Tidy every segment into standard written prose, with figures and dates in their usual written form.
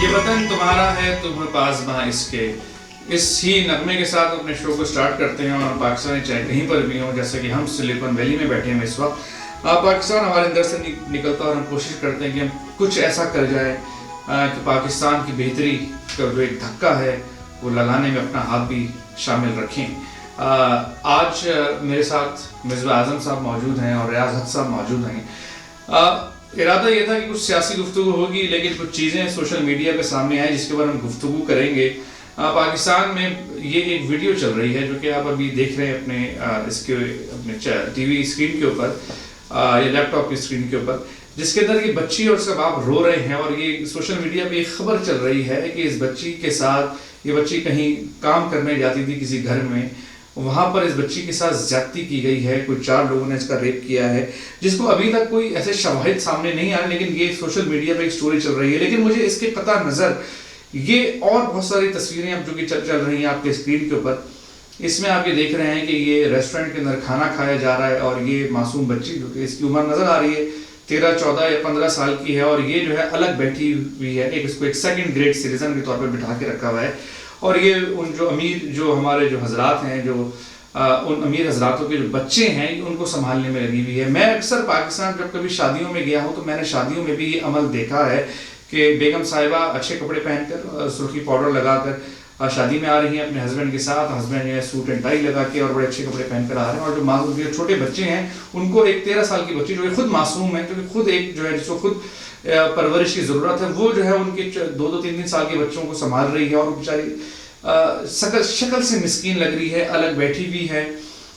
یہ وطن تمہارا ہے تم پاس باں اس کے، اس ہی نغمے کے ساتھ اپنے شو کو سٹارٹ کرتے ہیں. اور پاکستان چاہے کہیں پر بھی ہوں، جیسے کہ ہم سلیکن ویلی میں بیٹھے ہیں اس وقت، پاکستان ہمارے اندر سے نکلتا اور ہم کوشش کرتے ہیں کہ ہم کچھ ایسا کر جائیں کہ پاکستان کی بہتری کا جو ایک دھکا ہے وہ لگانے میں اپنا ہاتھ بھی شامل رکھیں. آج میرے ساتھ مصباح اعظم صاحب موجود ہیں اور ریاض حق صاحب موجود ہیں. ارادہ یہ تھا کہ کچھ سیاسی گفتگو ہوگی، لیکن کچھ چیزیں سوشل میڈیا پہ سامنے آئیں جس کے بارے میں گفتگو کریں گے. پاکستان میں یہ ایک ویڈیو چل رہی ہے جو کہ آپ ابھی دیکھ رہے ہیں اپنے ٹی وی اسکرین کے اوپر یا لیپ ٹاپ کی اسکرین کے اوپر، جس کے اندر یہ بچی اور سب آپ رو رہے ہیں. اور یہ سوشل میڈیا پہ ایک خبر چل رہی ہے کہ اس بچی کے ساتھ، یہ بچی کہیں کام کرنے جاتی تھی کسی گھر میں، وہاں پر اس بچی کے ساتھ زیادتی کی گئی ہے. کوئی 4 لوگوں نے اس کا ریپ کیا ہے، جس کو ابھی تک کوئی ایسے شواہد سامنے نہیں آئے، لیکن یہ سوشل میڈیا پہ ایک سٹوری چل رہی ہے. لیکن مجھے اس کے قطع نظر یہ اور بہت ساری تصویریں اب جو کہ چل رہی ہیں آپ کے اسکرین کے اوپر، اس میں آپ یہ دیکھ رہے ہیں کہ یہ ریسٹورنٹ کے اندر کھانا کھایا جا رہا ہے اور یہ معصوم بچی جو کہ اس کی عمر نظر آ رہی ہے 13 14 یا 15 سال کی ہے، اور یہ جو ہے الگ بیٹھی ہوئی ہے. اس کو ایک سیکنڈ گریڈ سٹیزن کے طور پر بٹھا کے رکھا ہوا ہے. اور یہ ان جو امیر جو ہمارے جو حضرات ہیں، جو ان امیر حضراتوں کے جو بچے ہیں، ان کو سنبھالنے میں لگی ہوئی ہے. میں اکثر پاکستان جب کبھی شادیوں میں گیا ہوں تو میں نے شادیوں میں بھی یہ عمل دیکھا ہے کہ بیگم صاحبہ اچھے کپڑے پہن کر، سرخی پاؤڈر لگا کر شادی میں آ رہی ہیں اپنے ہسبینڈ کے ساتھ. ہسبینڈ جو ہے سوٹ اینڈ ٹائی لگا کے اور بڑے اچھے کپڑے پہن کر آ رہے ہیں. اور جو معصوم جو چھوٹے بچے ہیں ان کو ایک 13 سال کی بچی جو کہ خود معصوم ہے، جو کہ خود ایک جو ہے جس کو خود پرورش کی ضرورت ہے، وہ جو ہے ان کے 2 3 سال کے بچوں کو سنبھال رہی ہے. اور بیچاری شکل سے مسکین لگ رہی ہے، الگ بیٹھی بھی ہے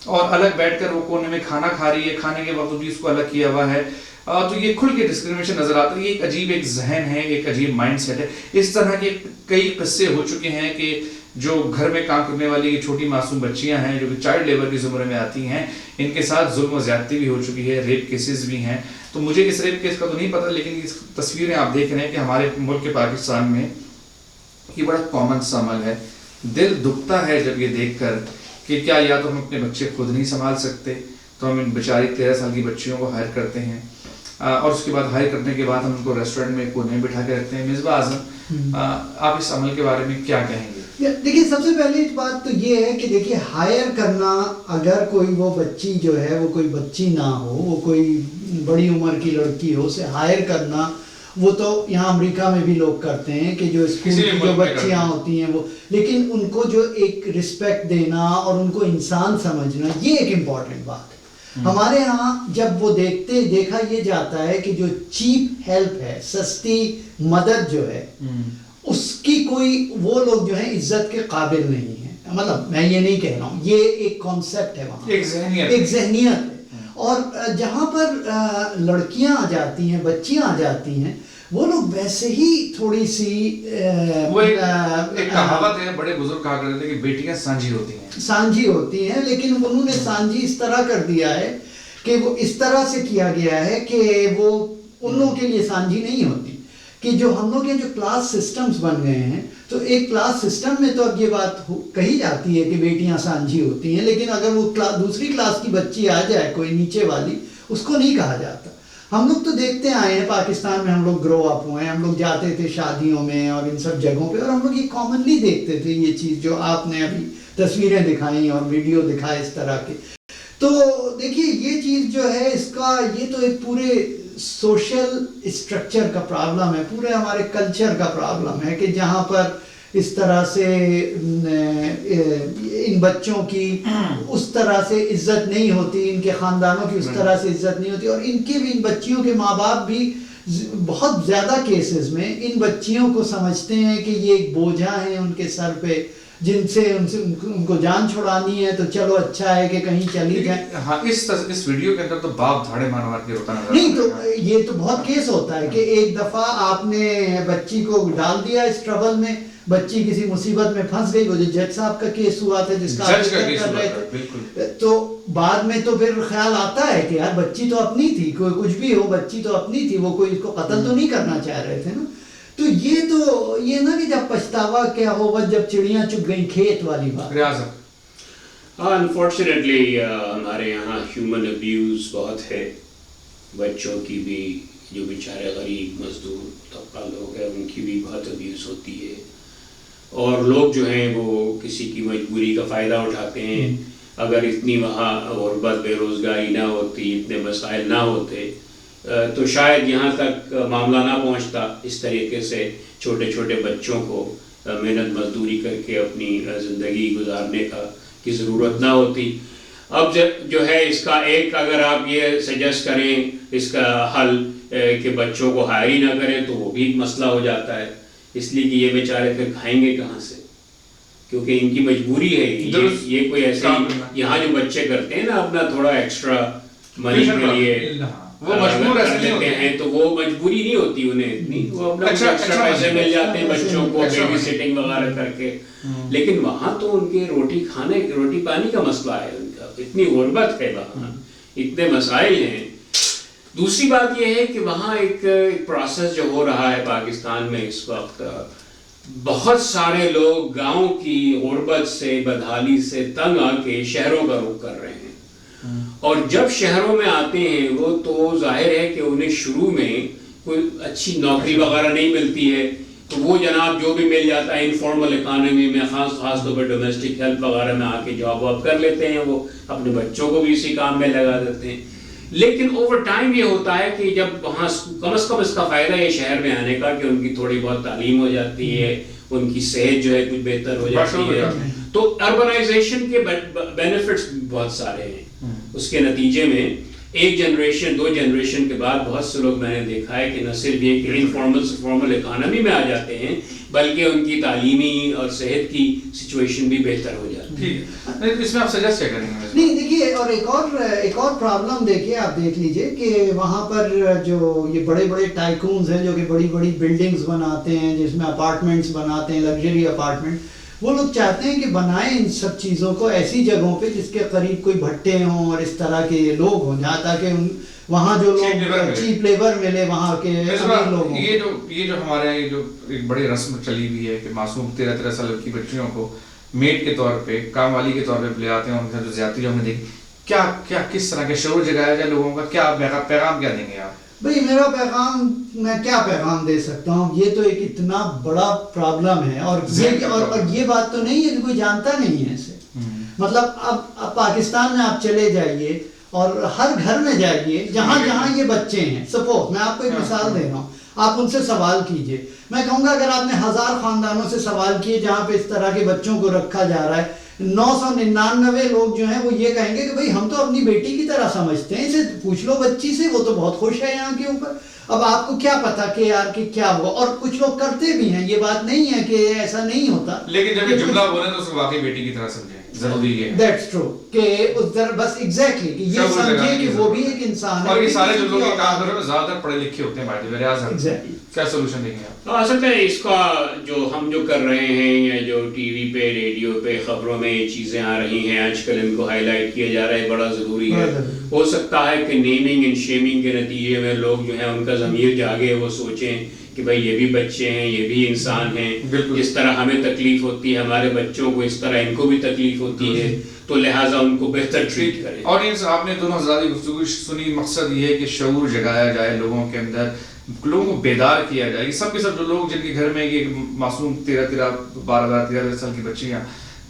اور الگ بیٹھ کر وہ کونے میں کھانا کھا رہی ہے. کھانے کے وقت بھی اس کو الگ کیا ہوا ہے. تو یہ کھل کے ڈسکریمنیشن نظر آتا ہے. یہ ایک عجیب ایک ذہن ہے، ایک عجیب مائنڈ سیٹ ہے. اس طرح کے کئی قصے ہو چکے ہیں کہ جو گھر میں کام کرنے والی چھوٹی معصوم بچیاں ہیں جو کہ چائلڈ لیبر کی زمرے میں آتی ہیں، ان کے ساتھ ظلم و زیادتی بھی ہو چکی ہے، ریپ کیسز بھی ہیں. تو مجھے اس ریپ کیس کا تو نہیں پتہ، لیکن اس تصویریں آپ دیکھ رہے ہیں کہ ہمارے ملک کے پاکستان میں یہ بڑا کامن سا عمل ہے. دل دکھتا ہے جب یہ دیکھ کر کہ کیا یا تو ہم اپنے بچے خود نہیں سنبھال سکتے تو ہم ان بیچاری 13 سال کی بچیوں کو ہائر کرتے ہیں، اور اس کے بعد ہائر کرنے کے بعد ہم ان کو ریسٹورینٹ میں کونے میں بٹھا کے رکھتے ہیں. مصباح اعظم، آپ اس عمل کے بارے میں کیا کہیں گے؟ دیکھیے، سب سے پہلی بات تو یہ ہے کہ دیکھیے ہائر کرنا، اگر کوئی وہ بچی جو ہے وہ کوئی بچی نہ ہو، وہ کوئی بڑی عمر کی لڑکی ہو، اسے ہائر کرنا، وہ تو یہاں امریکہ میں بھی لوگ کرتے ہیں کہ جو اسکول کی جو بچیاں ہوتی ہیں وہ، لیکن ان کو جو ایک رسپیکٹ دینا اور ان کو انسان سمجھنا، یہ ایک امپورٹنٹ بات ہے. ہمارے ہاں جب وہ دیکھا یہ جاتا ہے کہ جو چیپ ہیلپ ہے، سستی مدد جو ہے، اس کی کوئی وہ لوگ جو ہیں عزت کے قابل نہیں ہیں. مطلب میں یہ نہیں کہہ رہا ہوں، یہ ایک کانسیپٹ ہے وہاں، ایک ذہنیت ہے. اور جہاں پر لڑکیاں آ جاتی ہیں، بچیاں آ جاتی ہیں، وہ لوگ ویسے ہی تھوڑی سی ایک کہاوت ہے، بڑے بزرگ کہا کرتے تھے کہ بیٹیاں سانجھی ہوتی ہیں، لیکن انہوں نے سانجھی اس طرح کر دیا ہے کہ وہ اس طرح سے کیا گیا ہے کہ وہ ان لوگوں کے لیے سانجھی نہیں ہوتی. کہ جو ہم لوگ کے جو کلاس سسٹمز بن گئے ہیں، تو ایک کلاس سسٹم میں تو اب یہ بات کہی جاتی ہے کہ بیٹیاں سانجھی ہوتی ہیں، لیکن اگر وہ دوسری کلاس کی بچی آ جائے کوئی نیچے والی، اس کو نہیں کہا جاتا. ہم لوگ تو دیکھتے آئے ہیں پاکستان میں، ہم لوگ گرو اپ ہوئے ہیں، ہم لوگ جاتے تھے شادیوں میں اور ان سب جگہوں پہ، اور ہم لوگ یہ کامنلی دیکھتے تھے یہ چیز جو آپ نے ابھی تصویریں دکھائیں اور ویڈیو دکھائے اس طرح کے. تو دیکھیے یہ چیز جو ہے، اس کا یہ تو ایک پورے سوشل اسٹرکچر کا پرابلم ہے، پورے ہمارے کلچر کا پرابلم ہے کہ جہاں پر اس طرح سے ان بچوں کی اس طرح سے عزت نہیں ہوتی، ان کے خاندانوں کی اس طرح سے عزت نہیں ہوتی، اور ان کے بھی، ان بچیوں کے ماں باپ بھی بہت زیادہ کیسز میں ان بچیوں کو سمجھتے ہیں کہ یہ ایک بوجھا ہیں ان کے سر پہ، جن سے ان کو جان چھڑانی ہے، تو چلو اچھا ہے کہ کہیں چلی جائیں. ہاں، اس ویڈیو کے اندر تو باپ دھاڑے مار مار کے روتا نظر نہیں. تو یہ تو بہت کیس ہوتا ہے کہ ایک دفعہ آپ نے بچی کو ڈال دیا اس ٹربل میں، بچی کسی مصیبت میں پھنس گئی. وہ جو جج صاحب کا کیس ہوا تھا جس کا آپ ذکر کر رہے تھے، تو بعد میں تو پھر خیال آتا ہے کہ یار بچی تو اپنی تھی، کوئی کچھ بھی ہو، بچی تو اپنی تھی، وہ کوئی اس کو قتل تو نہیں کرنا چاہ رہے تھے نا. تو یہ نا کہ جب پچھتاوا کیا ہوگا جب چڑیاں چگ گئیں کھیت والی بات. انفارچونیٹلی ہمارے یہاں ہیومن ابیوز بہت ہے، بچوں کی بھی، جو بیچارے غریب مزدور طبقہ لوگ لوگ ہیں ان کی بھی بہت ابیوز ہوتی ہے، اور لوگ جو ہیں وہ کسی کی مجبوری کا فائدہ اٹھاتے ہیں. اگر اتنی وہاں غربت بے روزگاری نہ ہوتی، اتنے مسائل نہ ہوتے تو شاید یہاں تک معاملہ نہ پہنچتا. اس طریقے سے چھوٹے چھوٹے بچوں کو محنت مزدوری کر کے اپنی زندگی گزارنے کی ضرورت نہ ہوتی. اب جو ہے اس کا ایک اگر آپ یہ سجیسٹ کریں اس کا حل کہ بچوں کو ہائر ہی نہ کریں تو وہ بھی ایک مسئلہ ہو جاتا ہے، اس لیے کہ یہ بیچارے پھر کھائیں گے کہاں سے، کیونکہ ان کی مجبوری ہے. یہ کوئی ایسے یہاں جو بچے کرتے ہیں نا اپنا تھوڑا ایکسٹرا منی کے لیے وہ مجبور لیتے ہیں تو وہ مجبوری نہیں ہوتی انہیں اتنی، وہ اپنا ایکسٹرا پیسے مل جاتے ہیں بچوں کو بیبی سٹنگ وغیرہ کر کے. لیکن وہاں تو ان کے روٹی پانی کا مسئلہ ہے، ان کا اتنی غربت ہے وہاں، اتنے مسائل ہیں. دوسری بات یہ ہے کہ وہاں ایک پروسیس جو ہو رہا ہے پاکستان میں اس وقت، بہت سارے لوگ گاؤں کی غربت سے بدحالی سے تنگ آ کے شہروں کا رخ کر رہے ہیں، اور جب شہروں میں آتے ہیں وہ تو ظاہر ہے کہ انہیں شروع میں کوئی اچھی نوکری وغیرہ نہیں ملتی ہے، تو وہ جناب جو بھی مل جاتا ہے انفارمل اکانومی میں خاص طور پر ڈومیسٹک ہیلپ وغیرہ میں آ کے جاب واب کر لیتے ہیں، وہ اپنے بچوں کو بھی اسی کام میں لگا دیتے ہیں. لیکن اوور ٹائم یہ ہوتا ہے کہ جب وہاں کم از کم اس کا فائدہ ہے شہر میں آنے کا کہ ان کی تھوڑی بہت تعلیم ہو جاتی ہے، ان کی صحت جو ہے کچھ بہتر ہو جاتی ہے، تو اربنائزیشن کے بینیفٹس بہت سارے ہیں. اس کے نتیجے میں ایک جنریشن 2 جنریشن کے بعد بہت سے لوگ میں نے دیکھا ہے کہ نہ صرف یہ کہ انفارمل سے فارمل اکانومی میں آ جاتے ہیں بلکہ ان کی تعلیمی اور صحت کی سچویشن بھی بہتر ہو جاتی ہے. اس میں آپ سجیسٹ کیا کریں گے؟ نہیں دیکھیے، اور ایک اور پرابلم دیکھیے، آپ دیکھ لیجئے کہ وہاں پر جو یہ بڑے بڑے ٹائکونز ہیں جو کہ بڑی بڑی بلڈنگز بناتے ہیں جس میں اپارٹمنٹس بناتے ہیں، لگژری اپارٹمنٹ، وہ لوگ چاہتے ہیں کہ بنائیں ان سب چیزوں کو ایسی جگہوں پہ جس کے قریب کوئی بھٹے ہوں اور اس طرح کے لوگ ہوں جہاں تاکہ وہاں جو لوگ چیپ لیبر ملے وہاں کے لوگوں. یہ جو ہمارے یہاں جو ایک بڑی رسم چلی ہوئی ہے کہ معصوم 13 سال کی بچیوں کو میڈ کے طور پہ، کام والی کے طور پہ لے آتے ہیں، ان کا جو زیادتی ہم نے دیکھی، کیا کس طرح کے شعور جگایا جائے لوگوں کا، کیا پیغام کیا دیں گے آپ؟ بھئی میرا پیغام، میں کیا پیغام دے سکتا ہوں، یہ تو ایک اتنا بڑا پرابلم ہے، اور یہ بات تو نہیں ہے کہ کوئی جانتا نہیں ہے اسے. مطلب اب پاکستان میں آپ چلے جائیے اور ہر گھر میں جائیے جہاں یہ بچے ہیں، سپوز میں آپ کو ایک مثال دے رہا ہوں، آپ ان سے سوال کیجئے. میں کہوں گا اگر آپ نے 1000 خاندانوں سے سوال کیے جہاں پہ اس طرح کے بچوں کو رکھا جا رہا ہے، 999 لوگ جو ہیں وہ یہ کہیں گے کہ بھئی ہم تو اپنی بیٹی کی طرح سمجھتے ہیں، اسے پوچھ لو بچی سے، وہ تو بہت خوش ہے یہاں کے اوپر. اب آپ کو کیا پتا کہ یار کہ کیا ہوا، اور کچھ لوگ کرتے بھی ہیں، یہ بات نہیں ہے کہ ایسا نہیں ہوتا، لیکن جب یہ جملہ بولیں تو اس کو واقعی بیٹی کی طرح سمجھیں، ضروری ہے. That's true کہ اس طرح بس ایگزیکٹلی کہ یہ سمجھے کہ وہ بھی ایک انسان ہے. اور یہ سارے جو لوگ یہ کام کر رہے ہیں زیادہ تر پڑھے لکھے ہوتے ہیں بھائی جی، کیا سولوشن دیں گے آپ؟ اصل میں اس کا ہم جو کر رہے ہیں یا جو ٹی وی پہ ریڈیو پہ خبروں میں یہ چیزیں آ رہی ہیں آج کل، ان کو ہائی لائٹ کیا جا رہا ہے، بڑا ضروری ہے. ہو سکتا ہے کہ نیمنگ اینڈ شیمنگ کے نتیجے میں لوگ جو ہیں ان کا ضمیر جاگے، وہ سوچیں کہ بھائی یہ بھی بچے ہیں، یہ بھی انسان ہیں، جس طرح ہمیں تکلیف ہوتی ہے ہمارے بچوں کو اس طرح ان کو بھی تکلیف ہوتی ہے، تو لہٰذا ان کو بہتر ٹریٹ کریں. اور آپ نے دونوں حضرات کی گفتگو سنی، مقصد یہ ہے کہ شعور جگایا جائے لوگوں کے اندر، لوگوں کو بیدار کیا جائے. یہ سب کے سب جو لوگ جن کے گھر میں یہ معصوم 13 سال کی بچیاں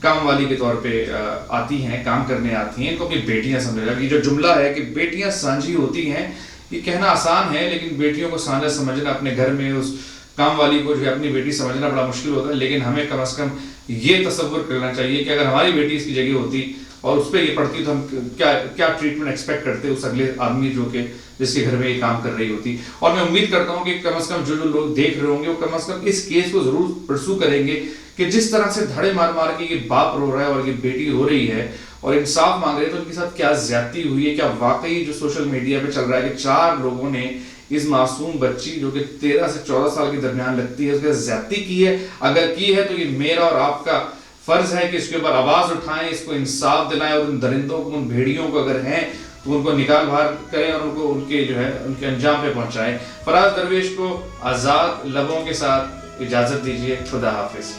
کام والی کے طور پہ آتی ہیں، کام کرنے آتی ہیں، ان کو اپنی بیٹیاں سمجھا جائے. یہ جو جملہ ہے کہ بیٹیاں سانجھی ہوتی ہیں، یہ کہنا آسان ہے، لیکن بیٹیوں کو سانجھا سمجھنا، اپنے گھر میں اس کام والی کو جو ہے اپنی بیٹی سمجھنا بڑا مشکل ہوتا ہے. لیکن ہمیں کم از کم یہ تصور کرنا چاہیے کہ اگر ہماری بیٹی اس کی جگہ ہوتی اور اس پہ یہ پڑھتی تو ہم کیا ٹریٹمنٹ ایکسپیکٹ کرتے اس اگلے آدمی جو کہ جس کے گھر میں یہ کام کر رہی ہوتی. اور میں امید کرتا ہوں کہ کم از کم جو لوگ دیکھ رہے ہوں گے وہ کم از کم اس کیس کو ضرور پرسو کریں گے کہ جس طرح سے دھڑے مار کے یہ باپ رو رہا ہے اور یہ بیٹی رو رہی ہے اور انصاف مانگ رہے ہیں، تو ان کے ساتھ کیا زیادتی ہوئی ہے. کیا واقعی جو سوشل میڈیا پہ چل رہا ہے کہ 4 لوگوں نے اس معصوم بچی جو کہ 13 سے 14 سال کے درمیان لگتی ہے اس کے زیادتی کی ہے، اگر کی ہے تو یہ میرا اور آپ کا فرض ہے کہ اس کے اوپر آواز اٹھائیں، اس کو انصاف دلائیں، اور ان درندوں کو، ان بھیڑیوں کو اگر ہیں تو ان کو نکال باہر کریں اور ان کو ان کے جو ہے ان کے انجام پہ پہنچائیں. فراز درویش کو آزاد لبوں کے ساتھ اجازت دیجیے. خدا حافظ.